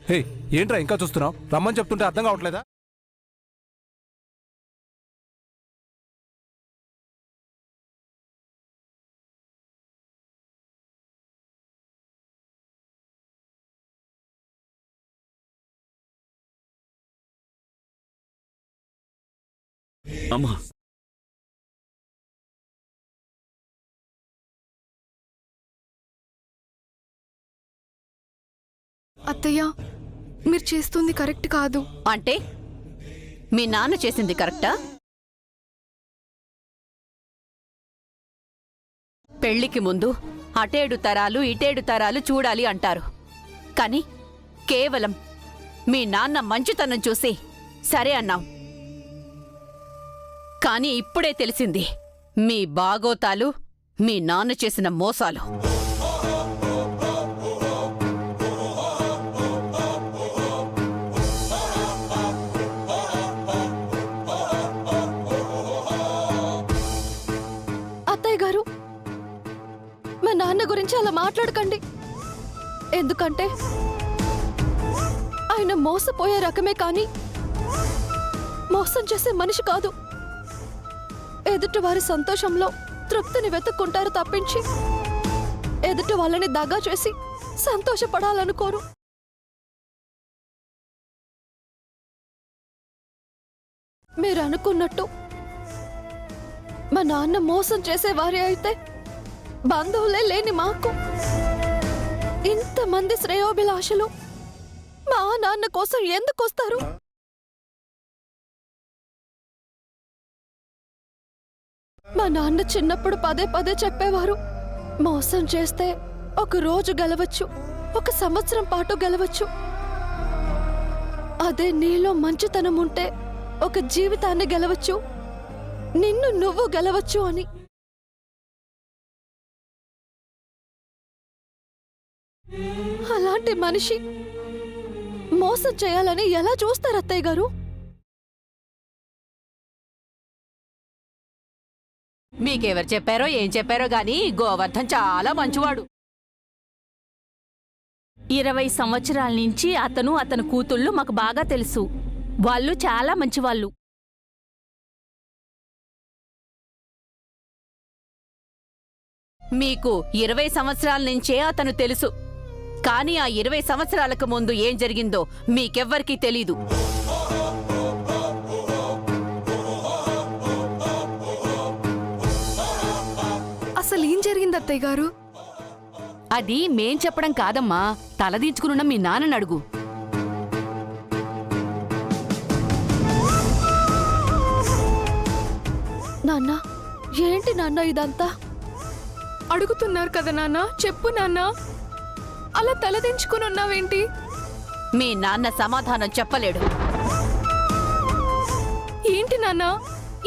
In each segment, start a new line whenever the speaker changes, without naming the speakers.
హే, ఏంట్రా ఇంకా చూస్తున్నావు? రమ్మని చెప్తుంటే అర్థం కావట్లేదా?
అమ్మా,
అత్తయ్య, మీరు చేస్తుంది కరెక్ట్ కాదు.
అంటే మీ నాన్న చేసింది కరెక్టా? పెళ్లికి ముందు అటేడు తరాలు ఇటేడు తరాలు చూడాలి అంటారు. కాని కేవలం మీ నాన్న మంచితనం చూసి సరే అన్నాం. కాని ఇప్పుడే తెలిసింది మీ బాగోతాలు, మీ నాన్న చేసిన మోసాలు.
అత్తయ్య గారు, మా నాన్న గురించి అలా మాట్లాడకండి. ఎందుకంటే ఆయన మోసపోయే రకమే కానీ మోసం చేసే మనిషి కాదు. ఎదుటి వారి సంతోషంలో తృప్తిని వెతుక్కుంటారు తప్పించి ఎదుటి వాళ్ళని దగా చేసి సంతోషపడాలనుకోరు. మీరు అనుకున్నట్టు మా నాన్న మోసం చేసేవారే అయితే బంధువులే లేని మాకు ఇంతమంది శ్రేయోభిలాషులు మా నాన్న కోసం ఎందుకు వస్తారు? మా నాన్న చిన్నప్పుడు పదే పదే చెప్పేవారు, మోసం చేస్తే ఒక రోజు గెలవచ్చు, ఒక సంవత్సరం పాటు గెలవచ్చు. అదే నీలో మంచితనం ఉంటే ఒక జీవితాన్ని గెలవచ్చు, నిన్ను నువ్వు గెలవచ్చు అని. అలాంటి మనిషి మోసం చేయాలని ఎలా చూస్తారు అత్తయ్య గారు?
మీకెవరు చెప్పారో ఏం చెప్పారో గాని గోవర్ధన్ చాలా మంచివాడు.
20 సంవత్సరాల నుంచి అతను అతని కూతుళ్ళు మాకు బాగా తెలుసు. వాళ్ళు చాలా మంచివాళ్ళు.
మీకు 20 సంవత్సరాల నుంచే అతను తెలుసు. కానీ ఆ 20 సంవత్సరాలకు ముందు ఏం జరిగిందో మీకెవ్వరికీ తెలీదు.
అసలు ఏం జరిగింది అత్తయ్య గారు?
అది మేం చెప్పడం కాదమ్మా, తలదించుకున్న మీ నాన్నని అడుగు.
నాన్న, ఏంటి నాన్న ఇదంతా? అడుగుతున్నారు కదా నాన్న, చెప్పు నాన్న. అలా తలదించుకుని ఉన్నావేంటి?
మీ నాన్న సమాధానం చెప్పలేడు.
ఏంటి నాన్న,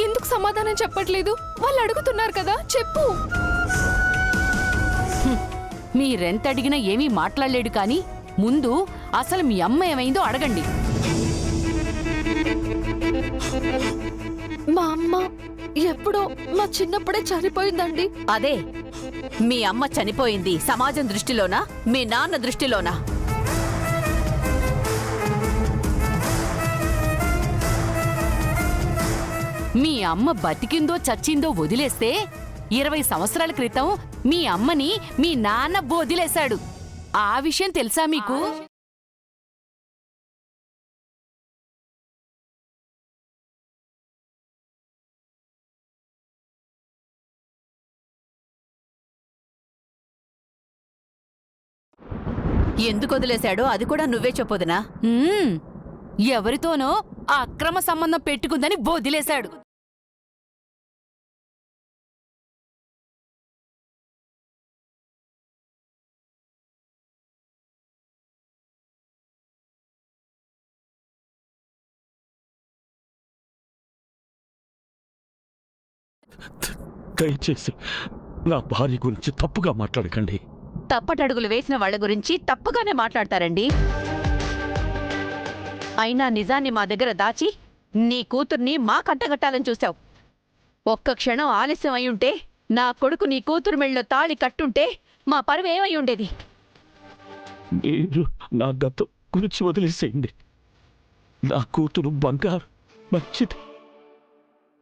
ఎందుకు సమాధానం చెప్పట్లేదు? వాళ్ళు అడుగుతున్నారు కదా, చెప్పు.
మీరెంత అడిగినా ఏమీ మాట్లాడలేడు కాని ముందు అసలు మీ అమ్మ ఏమైందో అడగండి.
మా అమ్మ ఎప్పుడో మా చిన్నప్పుడే చనిపోయిందండి.
అదే, మీ అమ్మ చనిపోయింది సమాజం దృష్టిలోనా, మీ నాన్న దృష్టిలోనా?
మీ అమ్మ బతికిందో చచ్చిందో వదిలేస్తే 20 సంవత్సరాల క్రితం మీ అమ్మని మీ నాన్న వదిలేశాడు. ఆ విషయం తెలుసా మీకు?
ఎందుకు వదిలేశాడో అది కూడా నువ్వే చెప్పొదినా?
ఎవరితోనో ఆ అక్రమ సంబంధం పెట్టుకుందని వదిలేశాడు.
దయచేసి నా భార్య గురించి తప్పుగా మాట్లాడకండి.
తప్పటడుగులు వేసిన వాళ్ల గురించి తప్పుగానే మాట్లాడతారండి. అయినా నిజాన్ని మా దగ్గర దాచి నీ కూతుర్ని మా కంటగట్టాలని చూశావు. ఒక్క క్షణం ఆలస్యం అయ్యుంటే, నా కొడుకు నీ కూతురు మెళ్ళలో తాళి కట్టుంటే మా పరువు ఏమై ఉండేది?
మీరు నా గతం గురించి వదిలేసేయండి. నా కూతురు బంగారు మంచిది.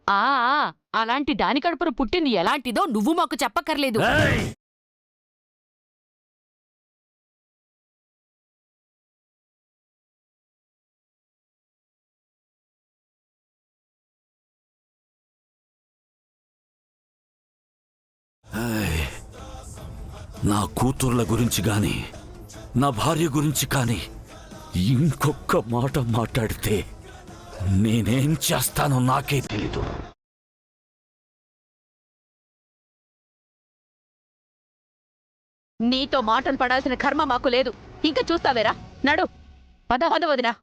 ఆ అలాంటి దాని కడుపున పుట్టింది ఎలాంటిదో నువ్వు మాకు చెప్పక్కర్లేదు.
నా కూతుర్ల గురించి గాని నా భార్య గురించి కానీ ఇంకొక మాట మాట్లాడితే నేనేం చేస్తానో నాకే తెలీదు.
నీతో మాటలు పడాల్సిన కర్మ మాకు లేదు. ఇంకా చూస్తావేరా? నడు పద పద వదినా.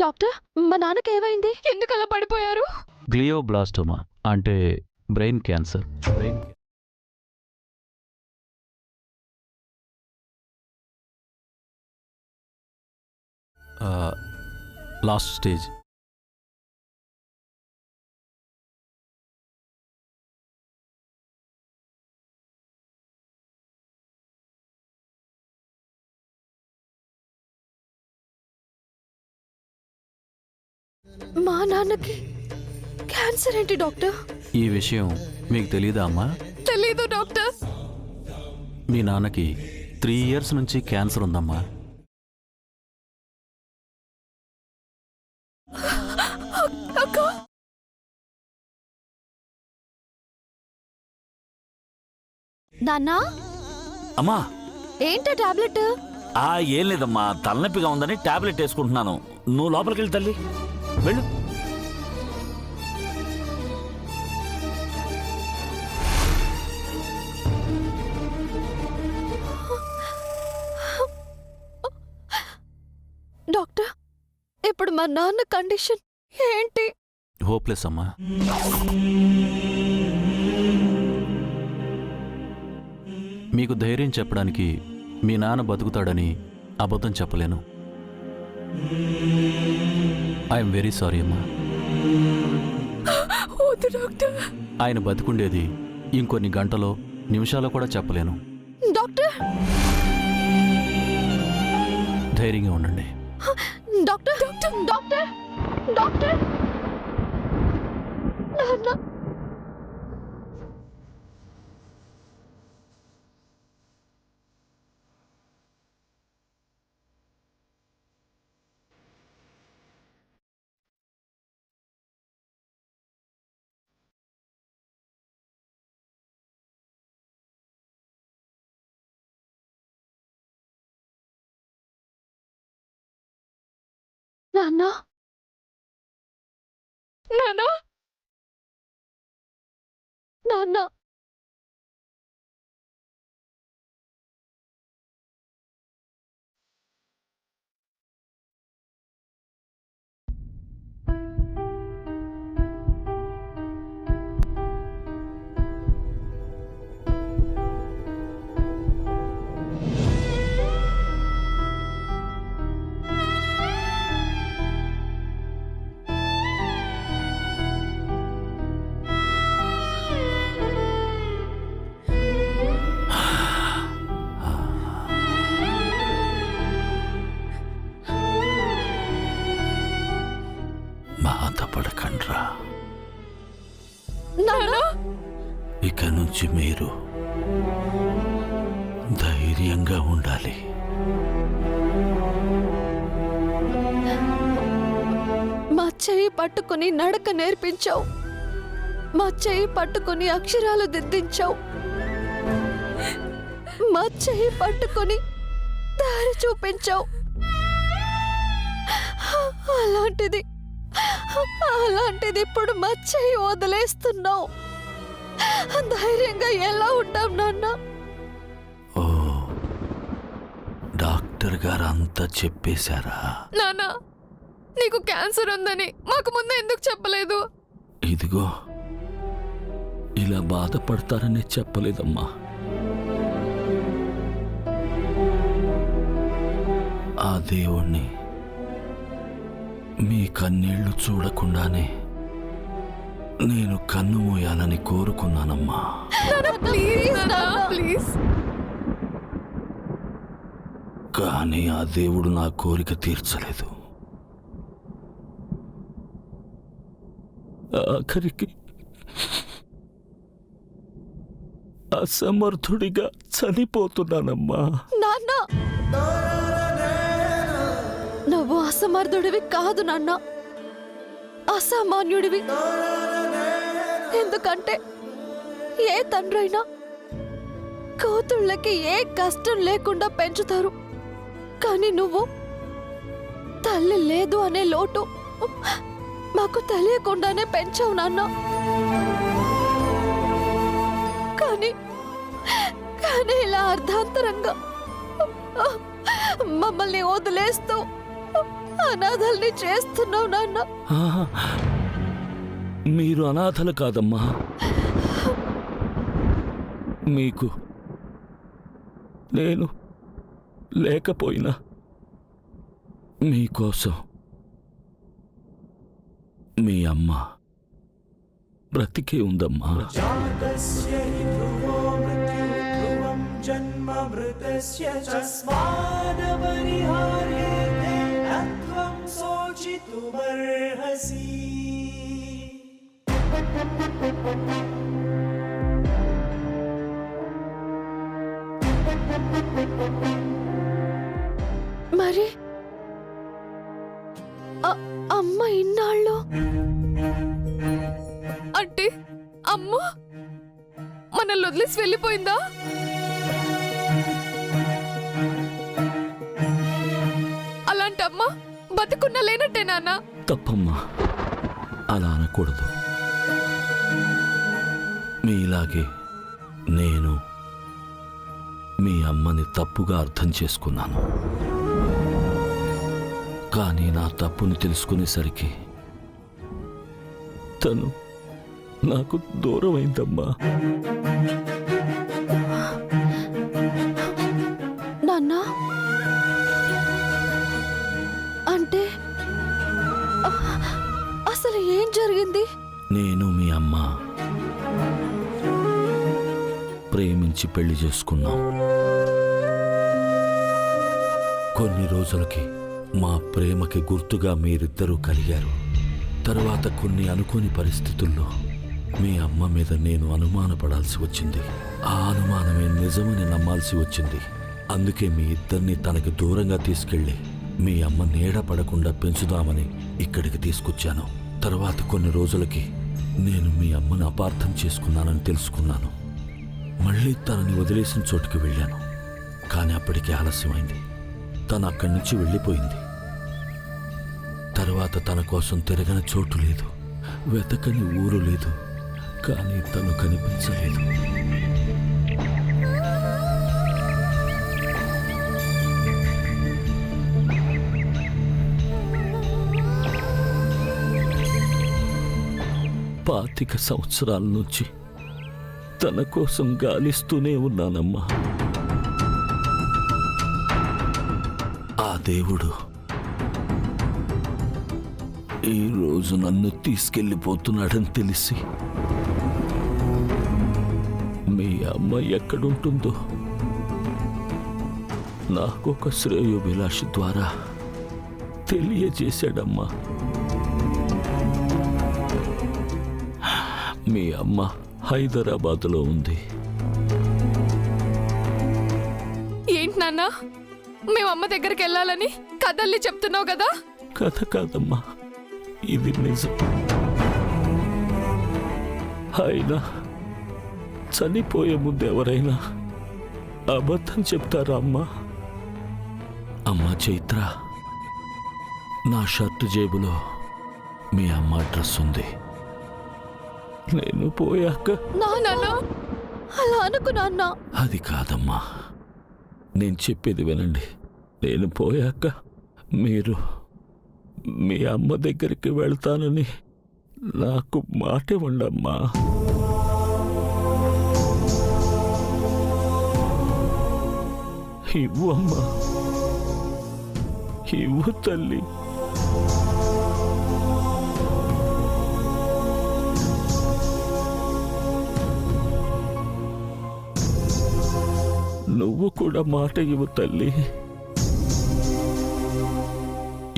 డాక్టర్, మా నాన్నకి ఏమైంది? ఎందుకు అలా పడిపోయారు?
గ్లియోబ్లాస్టోమా అంటే బ్రెయిన్ క్యాన్సర్. Last stage.
మా నాన్నకి క్యాన్సర్ ఏంటి డాక్టర్?
ఈ విషయం మీకు తెలీదా అమ్మా?
తెలీదు డాక్టర్.
మీ నాన్నకి 3 years నుంచి క్యాన్సర్ ఉందమ్మా.
నాన్నా,
అమ్మా
ఏంటా టాబ్లెట్?
ఏం లేదమ్మా, తలనొప్పిగా ఉందని టాబ్లెట్ వేసుకుంటున్నాను. నువ్వు లోపలికి వెళ్ళి తల్లి, వెళ్ళు.
డాక్టర్, ఇప్పుడు మా నాన్న కండిషన్ ఏంటి?
హోప్లెస్ అమ్మా. మీకు ధైర్యం చెప్పడానికి మీ నాన్న బతుకుతాడని అబద్ధం చెప్పలేను. ఐఎమ్ వెరీ సారీ అమ్మా. ఆయన బతుకుండేది ఇంకొన్ని గంటలో నిమిషాలు కూడా చెప్పలేను.
డాక్టర్,
ధైర్యంగా ఉండండి.
Doctor, doctor, doctor, doctor. నాన్న నాన్న నాన్న నాన్న
బాధపడకండ్రా.
నాన్న
ఇక నుంచి మీరు ధైర్యంగా ఉండాలి.
మా చెయ్యి పట్టుకుని నడక నేర్పించావు, మా చెయ్యి పట్టుకుని అక్షరాలు దిద్దించావు, మా చెయ్యి పట్టుకుని దారి చూపించావు. అలాంటిది ఇప్పుడు మా చెయ్యి వదిలేస్తున్నావు. ధైర్యంగా ఎలా ఉంటాం నాన్న?
ఓ, డాక్టర్ గారు అంతా చెప్పేశారా?
నాన్న నీకు క్యాన్సర్ ఉందని మాకు ముందే ఎందుకు చెప్పలేదు?
ఇదిగో ఇలా బాధపడతారని చెప్పలేదమ్మా. ఆ దేవుణ్ణి మీ కన్నీళ్లు చూడకుండానే నేను కన్ను మూయాలని కోరుకున్నానమ్మా.
ప్లీజ్
కానీ ఆ దేవుడు నా కోరిక తీర్చలేదు. ఆఖరికి అసమర్థుడిగా చనిపోతున్నానమ్మా.
నాన్న నువ్వు అసమర్థుడివి కాదు నాన్న, అసామాన్యుడివి. ఎందుకంటే ఏ తండ్రైనా కూతుళ్ళకి ఏ కష్టం లేకుండా పెంచుతారు, కానీ నువ్వు తల్లి లేదు అనే లోటు మాకు తెలియకుండానే పెంచావు నాన్న. కానీ ఇలా అర్ధాంతరంగా మమ్మల్ని వదిలేస్తూ అనాథల్ని చేస్తున్నావు నాన్న.
మీరు అనాథలు కాదమ్మా. మీకు నేను లేకపోయినా మీకోసం మీ అమ్మ బ్రతికే ఉందమ్మా.
మరి అమ్మ ఇన్నాళ్ళు
అంటే అమ్మ మనల్ని వదిలేసి వెళ్ళిపోయిందా? అలాంటి అమ్మ బతుకున్న లేనట్టే నాన్న.
తప్పమ్మా, అలా అనకూడదు. మీలాగే నేను మీ అమ్మని తప్పుగా అర్థం చేసుకున్నాను. కానీ నా తప్పుని తెలుసుకునేసరికి తను నాకు దూరం అయిందమ్మా.
నాన్న అంటే అసలు ఏం జరిగింది?
నేను మీ అమ్మ ప్రేమించి పెళ్లి చేసుకున్నాం. కొన్ని రోజులకి మా ప్రేమకి గుర్తుగా మీరిద్దరూ కలిగారు. తరువాత కొన్ని అనుకోని పరిస్థితుల్లో మీ అమ్మ మీద నేను అనుమానపడాల్సి వచ్చింది. ఆ అనుమానమే నిజమని నమ్మాల్సి వచ్చింది. అందుకే మీ ఇద్దరిని తనకి దూరంగా తీసుకెళ్ళి మీ అమ్మ నీడ పడకుండా పెంచుదామని ఇక్కడికి తీసుకొచ్చాను. తర్వాత కొన్ని రోజులకి నేను మీ అమ్మను అపార్థం చేసుకున్నానని తెలుసుకున్నాను. మళ్ళీ తనని వదిలేసిన చోటుకి వెళ్ళాను. కానీ అప్పటికే ఆలస్యమైంది. తను అక్కడి నుంచి వెళ్ళిపోయింది. తర్వాత తన కోసం తిరగని చోటు లేదు, వెతకని ఊరు లేదు. కానీ తను కనిపించలేదు. పాతిక సంవత్సరాల నుంచి తన కోసం గాలిస్తూనే ఉన్నానమ్మా. ఆ దేవుడు ఈరోజు నన్ను తీసుకెళ్ళిపోతున్నాడని తెలిసి మీ అమ్మ ఎక్కడుంటుందో నాకొక శ్రేయోభిలాషి ద్వారా తెలియజేశాడమ్మా. మీ అమ్మ హైదరాబాద్లో ఉంది.
ఏంటి నాన్న, మేము అమ్మ దగ్గరికి వెళ్ళాలని కథల్ని చెప్తున్నావు కదా?
కథ కాదమ్మా, ఇది నిజం. అయినా చనిపోయే ముందు ఎవరైనా అబద్ధం చెప్తారా అమ్మా? అమ్మా చైత్ర, నా షర్టు జేబులో మీ అమ్మ అడ్రస్ ఉంది. నేను పోయాక
నాన్న,
అలా అనుకు నాన్న.
అది కాదమ్మా, నేను చెప్పేది వినండి. నేను పోయాక మీరు మీ అమ్మ దగ్గరికి వెళ్తానని నాకు మాట ఇవ్వండమ్మా. ఇవ్వు అమ్మా, ఇవ్వు తల్లి. నువ్వు కూడా మాట ఇవ్వు తల్లి,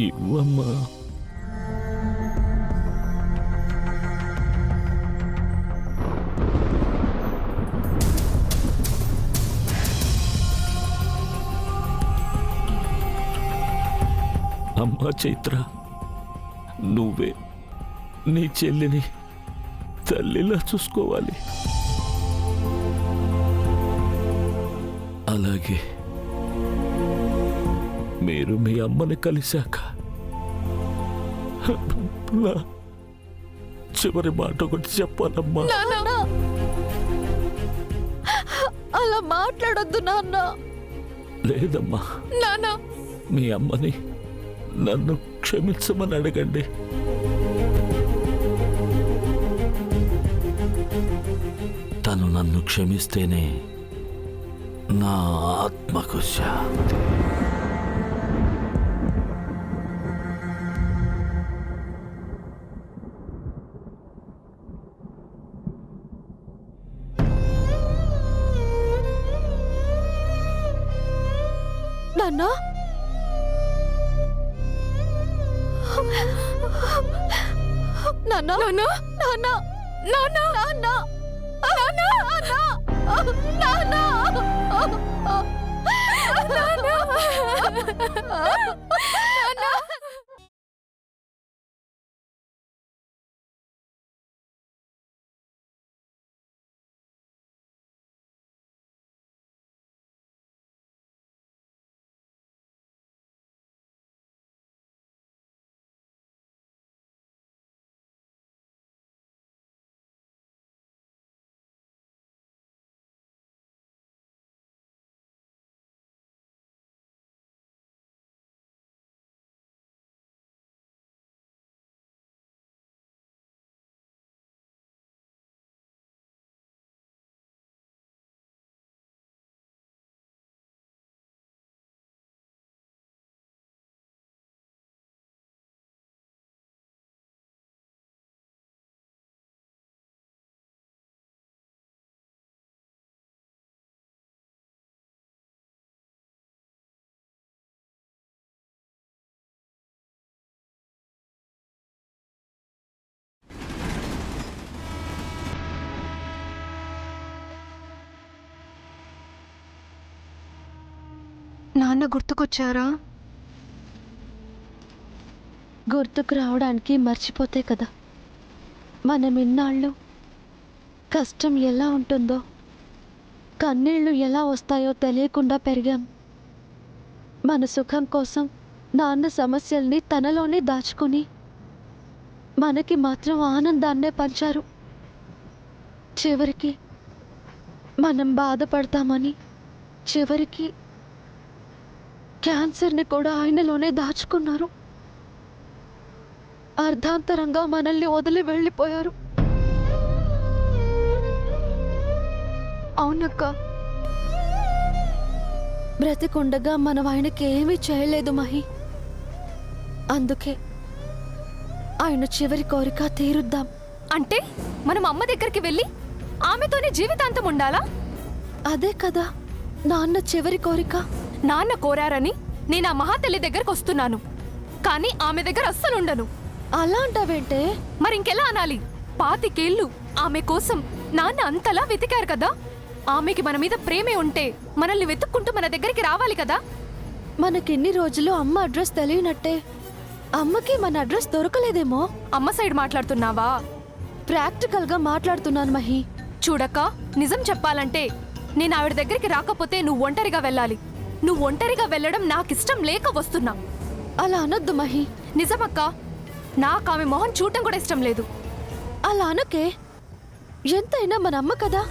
ఇవ్వమ్మా. అమ్మా చైత్ర, నువ్వే నీ చెల్లిని తల్లిలా చూసుకోవాలి. అలాగే మీరు మీ అమ్మని కలిశాక నా చివరి మాట ఒకటి చెప్పాలమ్మా.
నాన్న,
అలా మాట్లాడొద్దు నాన్న.
లేదమ్మా,
నాన్న,
మీ అమ్మని నన్ను క్షమించమని అడగండి. తను నన్ను క్షమిస్తేనే నా ఆత్మకు శాంతి.
నాన్న, నాన్న,
నాన్న,
నాన్న,
నాన్న,
నాన్న, నాన్న. నాన్న గుర్తుకొచ్చారా? గుర్తుకు రావడానికి మర్చిపోతే కదా మనం ఇన్నాళ్ళు కష్టం ఎలా ఉంటుందో, కన్నీళ్లు ఎలా వస్తాయో తెలియకుండా పెరిగాం. మన సుఖం కోసం నాన్న సమస్యల్ని తనలోనే దాచుకుని మనకి మాత్రం ఆనందాన్నే పంచారు. చివరికి మనం బాధపడతామని చివరికి క్యాన్సర్ని కూడా ఆయనలోనే దాచుకున్నారు. అర్ధాంతరంగా మనల్ని వదిలి వెళ్ళిపోయారు. అవునక్క, బ్రతికుండగా మనం ఆయనకి ఏమీ చేయలేదు మహి. అందుకే ఆయన చివరి కోరిక తీరుద్దాం.
అంటే మనం అమ్మ దగ్గరికి వెళ్ళి ఆమెతోనే జీవితాంతం ఉండాలా?
అదే కదా నాన్న చివరి కోరిక.
నాన్న కోరారని నేను ఆ మహాతల్లి దగ్గరకు వస్తున్నాను, కానీ ఆమె దగ్గర అస్సలు ఉండను.
అలా అంటావేంటే?
మరింకెలా అనాలి? 25 ఏళ్ళు ఆమె కోసం నాన్న అంతలా వెతికారు కదా. ఆమెకి మన మీద ప్రేమే ఉంటే మనల్ని వెతుక్కుంటూ మన దగ్గరికి రావాలి కదా.
మనకిన్ని రోజులు అమ్మ అడ్రస్ తెలియనట్టే అమ్మకి మన అడ్రస్ దొరకలేదేమో.
అమ్మ సైడ్ మాట్లాడుతున్నావా?
ప్రాక్టికల్గా మాట్లాడుతున్నాను మహి.
చూడక్క, నిజం చెప్పాలంటే నేను ఆవిడ దగ్గరికి రాకపోతే నువ్వు ఒంటరిగా వెళ్ళాలి. నువ్వు ఒంటరిగా వెళ్ళడం నాకిష్టం లేక వస్తున్నా.
అలా అనొద్దు మహి.
నిజమక్క, నాకు ఆమె మొహం చూడటం కూడా ఇష్టం లేదు.
అలా అనకే. ఎంతైనా మన అమ్మ కదా.